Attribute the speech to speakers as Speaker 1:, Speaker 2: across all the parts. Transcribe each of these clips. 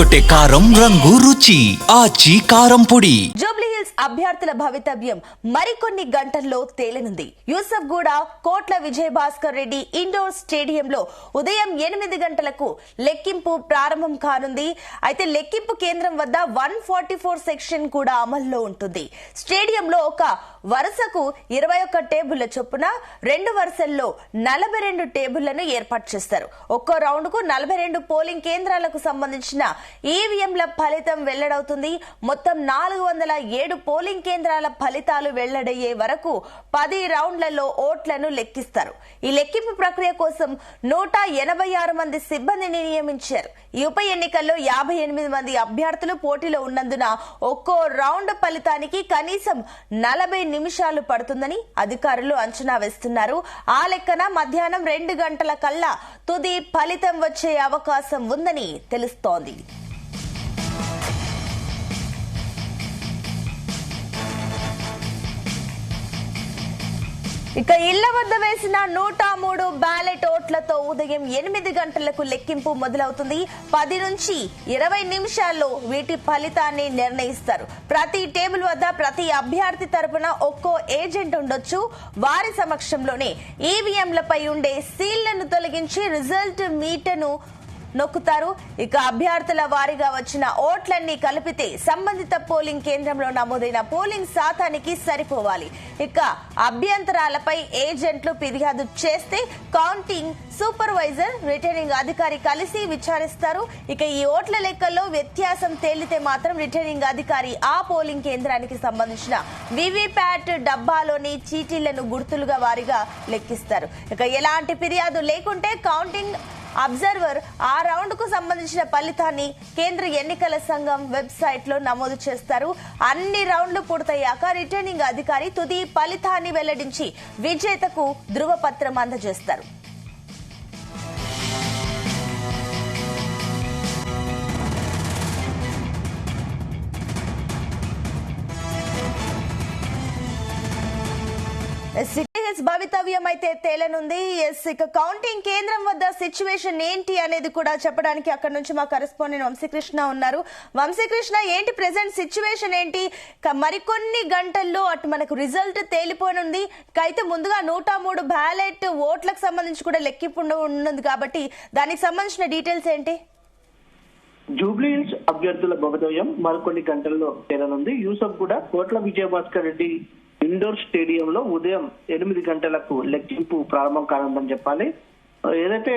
Speaker 1: అదరగొట్టే కారం రంగు రుచి ఆచి కారం పొడి.
Speaker 2: జూబ్లీహిల్స్ అభ్యర్థుల భవితవ్యం మరికొన్ని గంటల్లో తేలనుంది. యూసఫ్గూడ కోట్ల విజయభాస్కర్ రెడ్డి ఇండోర్ స్టేడియంలో ఉదయం 8 గంటలకు లెక్కింపు ప్రారంభం కానుంది. అయితే లెక్కింపు కేంద్రం వద్ద 144 సెక్షన్ కూడా అమల్లో ఉంటుంది. స్టేడియంలో ఒక వరుసకు 21 టేబుళ్ల చొప్పున 2 వరుసల్లో 42 టేబుళ్లను ఏర్పాటు చేస్తారు. ఒక్కో రౌండ్ కు 42 పోలింగ్ కేంద్రాలకు సంబంధించిన ఈవీఎంల ఫలితం వెల్లడవుతుంది. మొత్తం 407 పోలింగ్ కేంద్రాల ఫలితాలు వెల్లడయ్యే వరకు 10 రౌండ్లలో ఓట్లను లెక్కిస్తారు. ఈ లెక్కింపు ప్రక్రియ కోసం 186 మంది సిబ్బందిని నియమించారు. ఈ ఉప ఎన్నికల్లో 58 మంది అభ్యర్థులు పోటీలో ఉన్నందున ఒక్కో రౌండ్ ఫలితానికి కనీసం 40 నిమిషాలు పడుతుందని అధికారులు అంచనా వేస్తున్నారు. ఆ లెక్కన మధ్యాహ్నం 2 గంటల కల్లా తుది ఫలితం వచ్చే అవకాశం ఉందని తెలుస్తోంది. ఇక ఇళ్ల వద్ద వేసిన 103 బ్యాలెట్ ఓట్లతో ఉదయం 8 గంటలకు లెక్కింపు మొదలవుతుంది. 10 నుంచి 20 నిమిషాల్లో వీటి ఫలితాన్ని నిర్ణయిస్తారు. ప్రతి టేబుల్ వద్ద ప్రతి అభ్యర్థి తరపున ఒక్కో ఏజెంట్ ఉండొచ్చు. వారి సమక్షంలోనే ఈవీఎంలపై ఉండే సీళ్లను తొలగించి రిజల్ట్ మీటర్ను నొక్కుతారు. ఇక అభ్యర్థుల వారీగా వచ్చిన ఓట్లన్నీ కలిపితే సంబంధిత పోలింగ్ కేంద్రంలో నమోదైన పోలింగ్ శాతానికి సరిపోవాలి. ఇక అభ్యంతరాలపై ఏజెంట్లు ఫిర్యాదు చేస్తే కౌంటింగ్ సూపర్వైజర్, రిటర్నింగ్ అధికారి కలిసి విచారిస్తారు. ఇక ఈ ఓట్ల లెక్కల్లో వ్యత్యాసం తేలితే మాత్రం రిటర్నింగ్ అధికారి ఆ పోలింగ్ కేంద్రానికి సంబంధించిన వివిప్యాట్ డబ్బాలోని చీటీలను గుర్తులుగా వారీగా లెక్కిస్తారు. ఇక ఎలాంటి ఫిర్యాదు లేకుంటే కౌంటింగ్ అబ్జర్వర్ ఆ రౌండ్ కు సంబంధించిన ఫలితాన్ని కేంద్ర ఎన్నికల సంఘం వెబ్సైట్ లో నమోదు చేస్తారు. అన్ని రౌండ్లు పూర్తయ్యాక రిటర్నింగ్ అధికారి తుది ఫలితాన్ని వెల్లడించి విజేతకు ధృవపత్రం అందజేస్తారు. భవితవ్యం అయితే తేలనుంది. ఇక కౌంటింగ్ కేంద్రం వద్ద సిచ్యువేషన్ ఏంటి అనేది కూడా చెప్పడానికి అక్కడ నుంచి మా కరెస్పాండెంట్ వంశీకృష్ణ ఉన్నారు. వంశీకృష్ణ, ఏంటి ప్రెసెంట్ సిచ్యువేషన్ ఏంటి? మరికొన్ని గంటల్లో అటు మనకు రిజల్ట్ తేలిపోనుంది. అయితే ముందుగా 103 బ్యాలెట్ ఓట్లకు సంబంధించి కూడా లెక్కింపు ఉన్నది కాబట్టి దానికి సంబంధించిన డీటెయిల్స్ ఏంటి?
Speaker 3: జూబ్లీహిల్స్ అభ్యర్థుల భవితవ్యం మరికొన్ని గంటల్లో తేలనుంది. యూసఫ్ కూడా కోట్ల విజయభాస్కర్ రెడ్డి ఇండోర్ స్టేడియంలో ఉదయం 8 గంటలకు లెక్కింపు ప్రారంభం కానుందని చెప్పాలి. ఏదైతే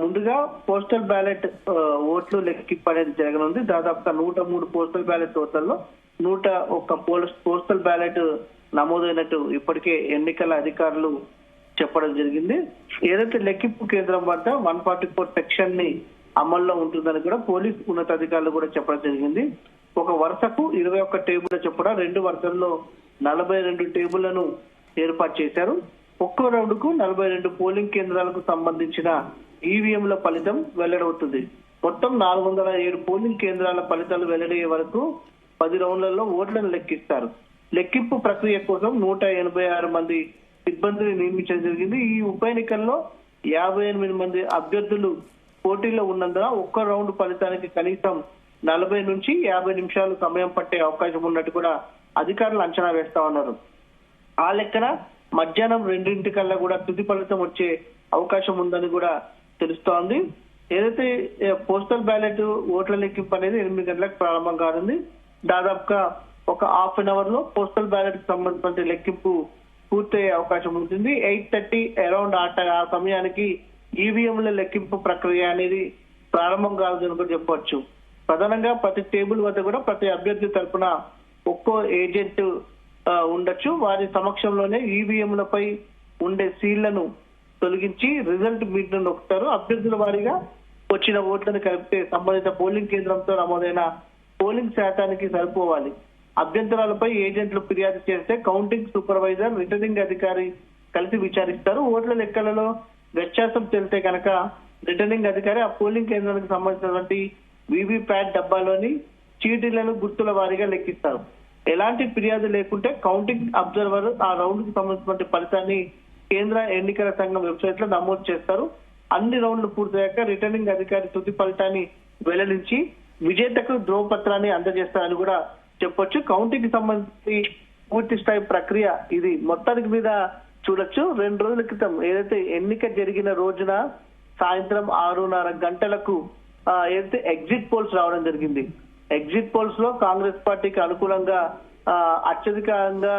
Speaker 3: ముందుగా పోస్టల్ బ్యాలెట్ ఓట్లు లెక్కింపు అనేది జరగనుంది. దాదాపుగా 103 పోస్టల్ బ్యాలెట్ ఓట్లలో 101 పోస్టల్ బ్యాలెట్ నమోదైనట్టు ఇప్పటికే ఎన్నికల అధికారులు చెప్పడం జరిగింది. ఏదైతే లెక్కింపు కేంద్రం వద్ద 144 సెక్షన్ ని అమల్లో ఉంటుందని కూడా పోలీస్ ఉన్నతాధికారులు కూడా చెప్పడం జరిగింది. ఒక వరుసకు 21 టేబుల్ చొప్పున 2 వరుసల్లో 42 టేబుళ్లను ఏర్పాటు చేశారు. ఒక్కో రౌండ్ కు 42 పోలింగ్ కేంద్రాలకు సంబంధించిన ఈవీఎంల ఫలితం వెల్లడవుతుంది. మొత్తం 407 పోలింగ్ కేంద్రాల ఫలితాలు వెల్లడయ్యే వరకు 10 రౌండ్లలో ఓట్లను లెక్కిస్తారు. లెక్కింపు ప్రక్రియ కోసం 186 మంది సిబ్బందిని నియమించడం జరిగింది. ఈ ఉప ఎన్నికల్లో 58 మంది అభ్యర్థులు పోటీలో ఉన్నందున ఒక్క రౌండ్ ఫలితానికి కనీసం 40 నుంచి 50 నిమిషాలు సమయం పట్టే అవకాశం ఉన్నట్టు కూడా అధికారులు అంచనా వేస్తా ఉన్నారు. ఆ లెక్కన మధ్యాహ్నం 2 కల్లా కూడా తుది ఫలితం వచ్చే అవకాశం ఉందని కూడా తెలుస్తోంది. ఏదైతే పోస్టల్ బ్యాలెట్ ఓట్ల లెక్కింపు అనేది 8 గంటలకు ప్రారంభం కానుంది. దాదాపుగా ఒక హాఫ్ అన్ అవర్ లో పోస్టల్ బ్యాలెట్ కి సంబంధించిన లెక్కింపు పూర్తయ్యే అవకాశం ఉంటుంది. 8:30 అరౌండ్ ఆ సమయానికి ఈవీఎంల లెక్కింపు ప్రక్రియ అనేది ప్రారంభం కాదని కూడా చెప్పవచ్చు. ప్రధానంగా ప్రతి టేబుల్ వద్ద కూడా ప్రతి అభ్యర్థి తరఫున ఒక్కో ఏజెంట్ ఉండొచ్చు. వారి సమక్షంలోనే ఈవీఎంలపై ఉండే సీళ్లను తొలగించి రిజల్ట్ మీటర్ను నొక్కుతారు. అభ్యర్థుల వారీగా వచ్చిన ఓట్లను కలిపితే సంబంధిత పోలింగ్ కేంద్రంతో నమోదైన పోలింగ్ శాతానికి సరిపోవాలి. అభ్యంతరాలపై ఏజెంట్లు ఫిర్యాదు చేస్తే కౌంటింగ్ సూపర్వైజర్, రిటర్నింగ్ అధికారి కలిసి విచారిస్తారు. ఓట్ల లెక్కలలో వ్యత్యాసం తెలితే కనుక రిటర్నింగ్ అధికారి ఆ పోలింగ్ కేంద్రానికి సంబంధించినటువంటి వివిప్యాట్ డబ్బాలోని చీటీలను గుర్తుల వారీగా లెక్కిస్తారు. ఎలాంటి ఫిర్యాదు లేకుంటే కౌంటింగ్ అబ్జర్వర్ ఆ రౌండ్ కి సంబంధించిన ఫలితాన్ని కేంద్ర ఎన్నికల సంఘం వెబ్సైట్ లో నమోదు చేస్తారు. అన్ని రౌండ్లు పూర్తయ్యాక రిటర్నింగ్ అధికారి తుది ఫలితాన్ని వెల్లడించి విజేతకు ధ్రువపత్రాన్ని అందజేస్తారని కూడా చెప్పొచ్చు. కౌంటింగ్ సంబంధించి పూర్తి స్థాయి ప్రక్రియ ఇది మొత్తానికి మీద చూడొచ్చు. 2 రోజుల క్రితం ఏదైతే ఎన్నిక జరిగిన రోజున సాయంత్రం 6:30 గంటలకు ఏదైతే ఎగ్జిట్ పోల్స్ రావడం జరిగింది. ఎగ్జిట్ పోల్స్ లో కాంగ్రెస్ పార్టీకి అనుకూలంగా అత్యధికంగా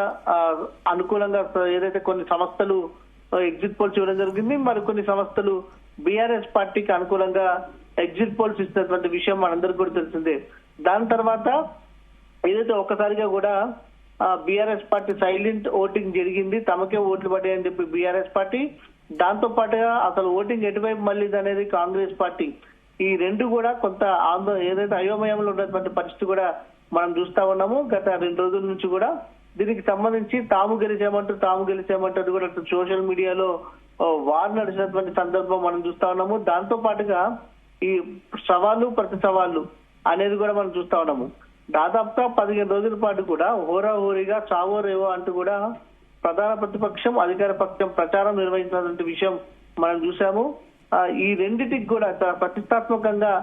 Speaker 3: అనుకూలంగా ఏదైతే కొన్ని సంస్థలు ఎగ్జిట్ పోల్స్ ఇవ్వడం జరిగింది, మరికొన్ని సంస్థలు బీఆర్ఎస్ పార్టీకి అనుకూలంగా ఎగ్జిట్ పోల్స్ ఇస్తున్నటువంటి విషయం మనందరికీ కూడా తెలిసిందే. దాని తర్వాత ఏదైతే ఒక్కసారిగా కూడా బీఆర్ఎస్ పార్టీ సైలెంట్ ఓటింగ్ జరిగింది, తమకే ఓట్లు పడ్డాయని చెప్పి బీఆర్ఎస్ పార్టీ, దాంతో పాటుగా అసలు ఓటింగ్ ఎటువైపు మళ్ళీ అనేది కాంగ్రెస్ పార్టీ, ఈ రెండు కూడా కొంత ఏదైతే అయోమయంలో ఉన్నటువంటి పరిస్థితి కూడా మనం చూస్తా ఉన్నాము. గత 2 రోజుల నుంచి కూడా దీనికి సంబంధించి తాము గెలిచామంటూ కూడా సోషల్ మీడియాలో వార్ నడిచినటువంటి సందర్భం మనం చూస్తా ఉన్నాము. దాంతో పాటుగా ఈ సవాళ్ళు ప్రతి సవాళ్ళు అనేది కూడా మనం చూస్తా ఉన్నాము. దాదాపుగా 15 రోజుల పాటు కూడా హోరాహోరీగా చావో రేవో అంటూ కూడా ప్రధాన ప్రతిపక్షం అధికార పక్షం ప్రచారం నిర్వహించినటువంటి విషయం మనం చూసాము. ఈ రెండిటికి కూడా ప్రతిష్టాత్మకంగా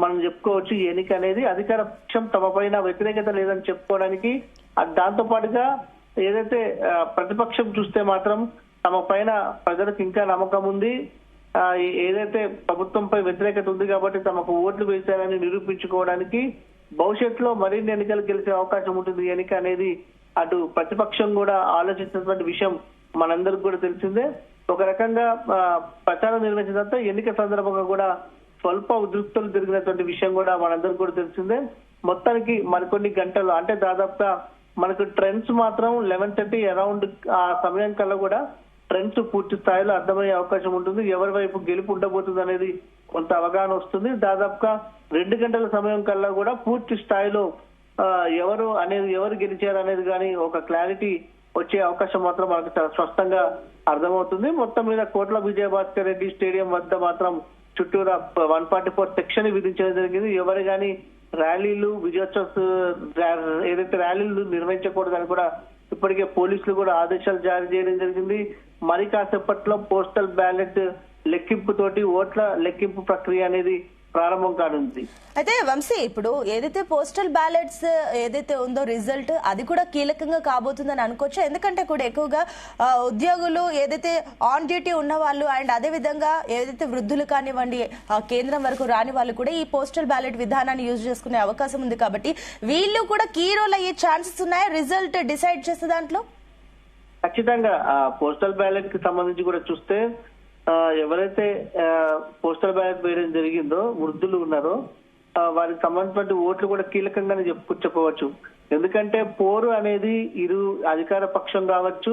Speaker 3: మనం చెప్పుకోవచ్చు. ఈ ఎన్నిక అనేది అధికార పక్షం తమ పైన వ్యతిరేకత లేదని చెప్పుకోవడానికి, దాంతో పాటుగా ఏదైతే ప్రతిపక్షం చూస్తే మాత్రం తమ పైన ప్రజలకు ఇంకా నమ్మకం ఉంది, ఏదైతే ప్రభుత్వంపై వ్యతిరేకత ఉంది కాబట్టి తమకు ఓట్లు వేశారని నిరూపించుకోవడానికి భవిష్యత్తులో మరిన్ని ఎన్నికలు గెలిచే అవకాశం ఉంటుంది. ఎన్నిక అనేది అటు ప్రతిపక్షం కూడా ఆలోచించినటువంటి విషయం మనందరికి కూడా తెలిసిందే. ఒక రకంగా ప్రచారం నిర్వహించిన తర్వాత ఎన్నిక సందర్భంగా కూడా స్వల్ప ఉద్రిక్తలు జరిగినటువంటి విషయం కూడా మనందరికి కూడా తెలిసిందే. మొత్తానికి మరికొన్ని గంటలు అంటే దాదాపుగా మనకు ట్రెండ్స్ మాత్రం 11:30 అరౌండ్ ఆ సమయం కల్లా కూడా ట్రెండ్స్ పూర్తి స్థాయిలో అర్థమయ్యే అవకాశం ఉంటుంది. ఎవరి వైపు గెలుపు ఉండబోతుంది అనేది కొంత అవగాహన వస్తుంది. దాదాపుగా 2 గంటల సమయం కల్లా కూడా పూర్తి స్థాయిలో ఎవరు గెలిచారు అనేది కానీ ఒక క్లారిటీ వచ్చే అవకాశం మాత్రం మనకు స్పష్టంగా అర్థమవుతుంది. మొత్తం మీద కోట్ల విజయభాస్కర్ రెడ్డి స్టేడియం వద్ద మాత్రం చుట్టూరా 144 సెక్షన్ విధించడం జరిగింది. ఎవరు కానీ ర్యాలీలు ఏదైతే ర్యాలీలు నిర్వహించకూడదని కూడా ఇప్పటికే పోలీసులు కూడా ఆదేశాలు జారీ చేయడం జరిగింది. మరి కాసేపట్లో పోస్టల్ బ్యాలెట్ లెక్కింపు తోటి ఓట్ల లెక్కింపు ప్రక్రియ అనేది ప్రారంభం కానుంది.
Speaker 2: అయితే వంశీ, ఇప్పుడు ఏదైతే పోస్టల్ బ్యాలెట్స్ ఏదైతే ఉందో రిజల్ట్ అది కూడా కీలకంగా కాబోతుందని అనుకోవచ్చు. ఎందుకంటే కూడా ఎక్కువగా ఉద్యోగులు ఏదైతే ఆన్ డ్యూటీ ఉన్న వాళ్ళు అండ్ అదే విధంగా ఏదైతే వృద్ధులు కానివ్వండి కేంద్రం వరకు రాని వాళ్ళు కూడా ఈ పోస్టల్ బ్యాలెట్ విధానాన్ని యూజ్ చేసుకునే అవకాశం ఉంది కాబట్టి వీళ్ళు కూడా కీ రోల్ అయ్యే ఛాన్సెస్ ఉన్నాయి రిజల్ట్ డిసైడ్ చేసే దాంట్లో.
Speaker 3: ఖచ్చితంగా పోస్టల్ బ్యాలెట్ కి సంబంధించి కూడా చూస్తే ఎవరైతే పోస్టల్ బ్యాలెట్ వేయడం జరిగిందో వృద్ధులు ఉన్నారో వారికి సంబంధించిన ఓట్లు కూడా కీలకంగానే చెప్పవచ్చు. ఎందుకంటే పోరు అనేది ఇరు అధికార పక్షం కావచ్చు,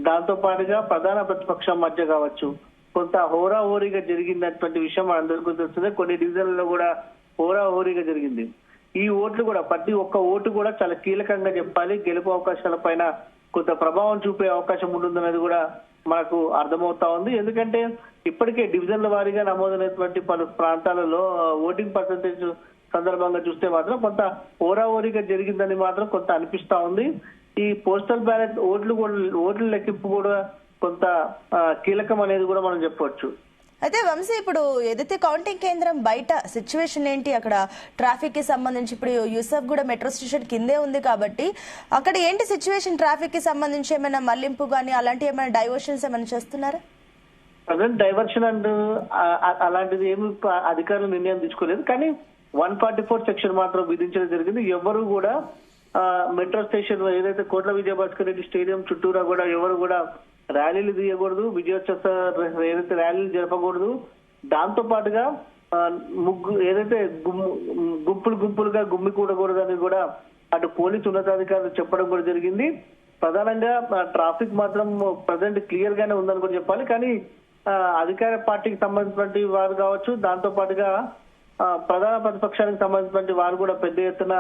Speaker 3: దాంతో పాటుగా ప్రధాన ప్రతిపక్షం మధ్య కావచ్చు కొంత హోరాహోరీగా జరిగినటువంటి విషయం మనందరికీ తెలుస్తుంది. కొన్ని డివిజన్లలో కూడా హోరాహోరీగా జరిగింది. ఈ ఓట్లు కూడా ప్రతి ఒక్క ఓటు కూడా చాలా కీలకంగా చెప్పాలి. గెలుపు అవకాశాల పైన కొంత ప్రభావం చూపే అవకాశం ఉంటుందనేది కూడా మనకు అర్థమవుతా ఉంది. ఎందుకంటే ఇప్పటికే డివిజన్ల వారీగా నమోదైనటువంటి పలు ప్రాంతాలలో ఓటింగ్ పర్సంటేజ్ సందర్భంగా చూస్తే మాత్రం కొంత ఓరాఓరిగా జరిగిందని మాత్రం కొంత అనిపిస్తా ఉంది. ఈ పోస్టల్ బ్యాలెట్ ఓట్ల లెక్కింపు కూడా కొంత కీలకం అనేది కూడా మనం చెప్పవచ్చు.
Speaker 2: అయితే వంశీ, ఇప్పుడు ఏదైతే కౌంటింగ్ కేంద్రం బయట సిచ్యువేషన్ ఏంటి, అక్కడ ట్రాఫిక్ కి సంబంధించి ఇప్పుడు యూసఫ్ కూడా మెట్రో స్టేషన్ కిందే ఉంది కాబట్టి అక్కడ ఏంటి సిచ్యువేషన్, ట్రాఫిక్ కి సంబంధించి ఏమైనా మళ్లింపు కానీ అలాంటి ఏమైనా డైవర్షన్స్ ఏమైనా చేస్తున్నారా?
Speaker 3: ప్రజెంట్ డైవర్షన్ అండ్ అలాంటిది ఏమి అధికారులు నిర్ణయం తీసుకోలేదు, కానీ 144 సెక్షన్ మాత్రం విధించడం జరిగింది. ఎవరు కూడా మెట్రో స్టేషన్ ఏదైతే కోట్ల విజయభాస్కర్ రెడ్డి స్టేడియం చుట్టూరా కూడా ఎవరు కూడా ర్యాలీలు తీయకూడదు, విజయోత్సవ ఏదైతే ర్యాలీలు జరపకూడదు, దాంతో పాటుగా ఏదైతే గుంపులుగా గుమ్మి కూడకూడదు అని కూడా అటు పోలీసు ఉన్నతాధికారులు చెప్పడం కూడా జరిగింది. ప్రధానంగా ట్రాఫిక్ మాత్రం ప్రజెంట్ క్లియర్ గానే ఉందని కూడా చెప్పాలి. కానీ అధికార పార్టీకి సంబంధించినటువంటి వారు కావచ్చు, దాంతో పాటుగా ప్రధాన ప్రతిపక్షానికి సంబంధించినటువంటి వారు కూడా పెద్ద ఎత్తున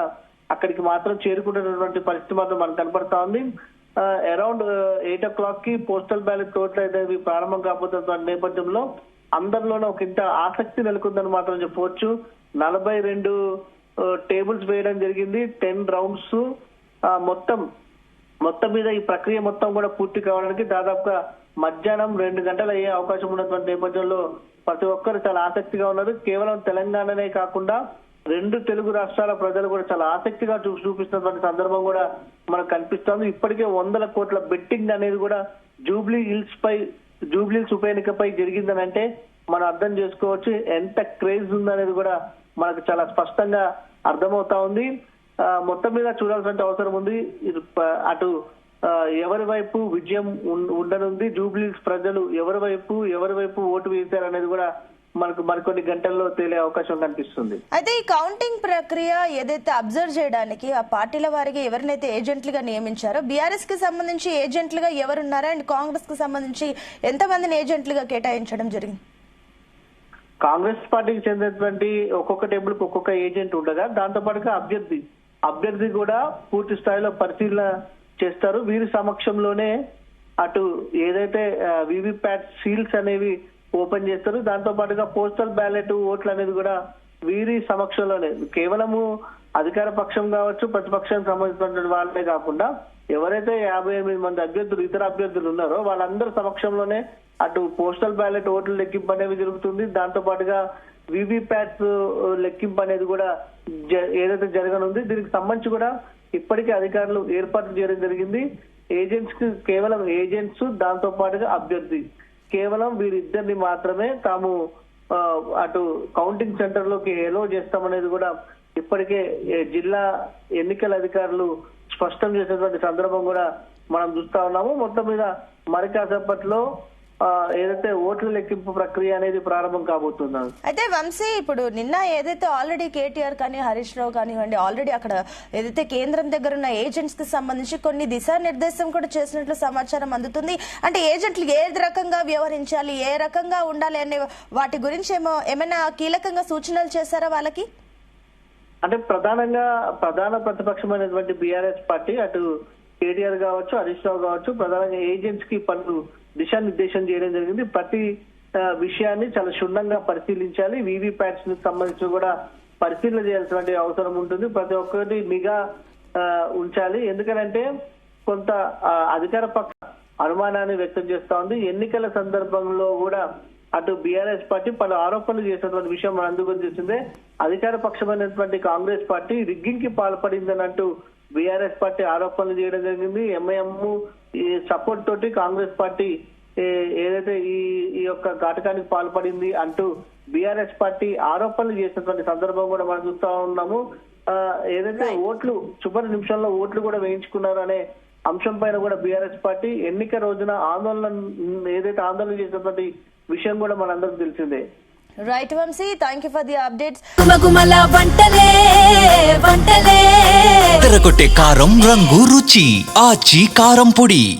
Speaker 3: అక్కడికి మాత్రం చేరుకుంటున్నటువంటి పరిస్థితి మాత్రం మనకు కనపడతా ఉంది. అరౌండ్ 8 o'clock కి పోస్టల్ బ్యాలెట్ ఓట్లు అయితే ప్రారంభం కాబోతున్న నేపథ్యంలో అందరిలోనూ ఒక ఇంత ఆసక్తి నెలకొందని మాత్రం చెప్పవచ్చు. 42 టేబుల్స్ వేయడం జరిగింది, 10 రౌండ్స్. మొత్తం మీద ఈ ప్రక్రియ మొత్తం కూడా పూర్తి కావడానికి దాదాపుగా మధ్యాహ్నం 2 గంటలు అయ్యే అవకాశం ఉన్నటువంటి నేపథ్యంలో ప్రతి ఒక్కరు చాలా ఆసక్తిగా ఉన్నారు. కేవలం తెలంగాణనే కాకుండా రెండు తెలుగు రాష్ట్రాల ప్రజలు కూడా చాలా ఆసక్తిగా చూపిస్తున్నటువంటి సందర్భం కూడా మనకు కనిపిస్తోంది. ఇప్పటికే 100 కోట్ల బెట్టింగ్ అనేది కూడా జూబ్లీ హిల్స్ ఉప ఎన్నికపై జరిగిందని అంటే మనం అర్థం చేసుకోవచ్చు ఎంత క్రేజ్ ఉందనేది కూడా మనకు చాలా స్పష్టంగా అర్థమవుతా ఉంది. మొత్తం మీద చూడాల్సిన అవసరం ఉంది. అటు ఎవరి వైపు విజయం ఉండనుంది, జూబ్లీ ప్రజలు ఎవరి వైపు ఓటు వేశారనేది కూడా మనకు మరికొన్ని గంటల్లో తేలే అవకాశం కనిపిస్తుంది.
Speaker 2: అయితే ఈ కౌంటింగ్ ప్రక్రియ ఏదైతే అబ్జర్వ్ చేయడానికి ఆ పార్టీల వారికి ఎవరినైతే ఏజెంట్లుగా నియమించారో, బీఆర్ఎస్ కి సంబంధించి ఏజెంట్లుగా ఎవరున్నారా అండ్ కాంగ్రెస్ కి సంబంధించి ఎంతమందిని ఏజెంట్లుగా కేటాయించడం జరిగింది?
Speaker 3: కాంగ్రెస్ పార్టీకి చెందినటువంటి ఒక్కొక్క టేబుల్ కు ఒక్కొక్క ఏజెంట్ ఉండగా దాంతో పాటుగా అభ్యర్థి కూడా పూర్తి స్థాయిలో పరిశీలన చేస్తారు. వీరి సమక్షంలోనే అటు ఏదైతే వివిప్యాట్ సీల్స్ అనేవి ఓపెన్ చేస్తారు. దాంతో పాటుగా పోస్టల్ బ్యాలెట్ ఓట్లు అనేది కూడా వీరి సమక్షంలోనే, కేవలము అధికార పక్షం కావచ్చు ప్రతిపక్షానికి సంబంధించిన వాళ్ళే కాకుండా ఎవరైతే 58 మంది ఇతర అభ్యర్థులు ఉన్నారో వాళ్ళందరి సమక్షంలోనే అటు పోస్టల్ బ్యాలెట్ ఓట్ల లెక్కింపు అనేది జరుగుతుంది. దాంతో పాటుగా వివిప్యాట్స్ లెక్కింపు అనేది కూడా ఏదైతే జరగనుంది, దీనికి సంబంధించి కూడా ఇప్పటికే అధికారులు ఏర్పాట్లు చేయడం జరిగింది. కేవలం ఏజెంట్స్ దాంతో పాటుగా అభ్యర్థి కేవలం వీరిద్దరిని మాత్రమే తాము అటు కౌంటింగ్ సెంటర్ లోకి ఎలో చేస్తామనేది కూడా ఇప్పటికే జిల్లా ఎన్నికల అధికారులు స్పష్టం చేసినటువంటి సందర్భం కూడా మనం చూస్తా ఉన్నాము. మొత్తం మీద మరి కాసేపట్లో ఏదైతే ఓట్ల లెక్కింపు ప్రక్రియ అనేది ప్రారంభం కాబోతున్నారు.
Speaker 2: అయితే వంశీ, ఇప్పుడు నిన్న ఏదైతే ఆల్రెడీ కేటీఆర్ కానీ హరీష్ రావు కానివ్వండి ఆల్రెడీ అక్కడ ఏదైతే కేంద్రం దగ్గర ఉన్న ఏజెంట్స్ కి సంబంధించి కొన్ని దిశానిర్దేశం కూడా చేసినట్లు సమాచారం అందుతుంది. అంటే ఏజెంట్లు ఏ రకంగా వ్యవహరించాలి, ఏ రకంగా ఉండాలి అనే వాటి గురించి ఏమైనా కీలకంగా సూచనలు చేశారా వాళ్ళకి?
Speaker 3: అంటే ప్రధాన ప్రతిపక్షమైనటువంటి బీఆర్ఎస్ పార్టీ అటు కేటీఆర్ కావచ్చు హరీష్ రావు కావచ్చు ప్రధానంగా ఏజెంట్స్ కి పలు దిశానిర్దేశం చేయడం జరిగింది. ప్రతి విషయాన్ని చాలా క్షుణ్ణంగా పరిశీలించాలి. వీవీప్యాట్స్ కి సంబంధించి కూడా పరిశీలన చేయాల్సిన అవసరం ఉంటుంది. ప్రతి ఒక్కటి నిఘా ఉంచాలి. ఎందుకంటే కొంత అధికార పక్ష అనుమానాన్ని వ్యక్తం చేస్తా ఉంది. ఎన్నికల సందర్భంలో కూడా అటు బీఆర్ఎస్ పార్టీ పలు ఆరోపణలు చేసినటువంటి విషయం మనం అందుకు తెలిసిందే. అధికార పక్షమైనటువంటి కాంగ్రెస్ పార్టీ రిగ్గింగ్ కి పాల్పడిందని అంటూ బీఆర్ఎస్ పార్టీ ఆరోపణలు చేయడం జరిగింది. ఎంఐఎం సపోర్ట్ తోటి కాంగ్రెస్ పార్టీ ఏదైతే ఈ యొక్క ఘాతకానికి పాల్పడింది అంటూ బీఆర్ఎస్ పార్టీ ఆరోపణలు చేసినటువంటి సందర్భం కూడా మనం చూస్తా ఉన్నాము. ఏదైతే చివరి నిమిషంలో ఓట్లు కూడా వేయించుకున్నారు అనే అంశం పైన కూడా బీఆర్ఎస్ పార్టీ ఎన్నిక రోజున ఆందోళన చేసినటువంటి విషయం కూడా మనందరికి తెలిసిందే.
Speaker 2: Right Vamsi, thank you for the updates.
Speaker 1: తెరకొట్టే కారం రంగు రుచి ఆచి కారం పొడి.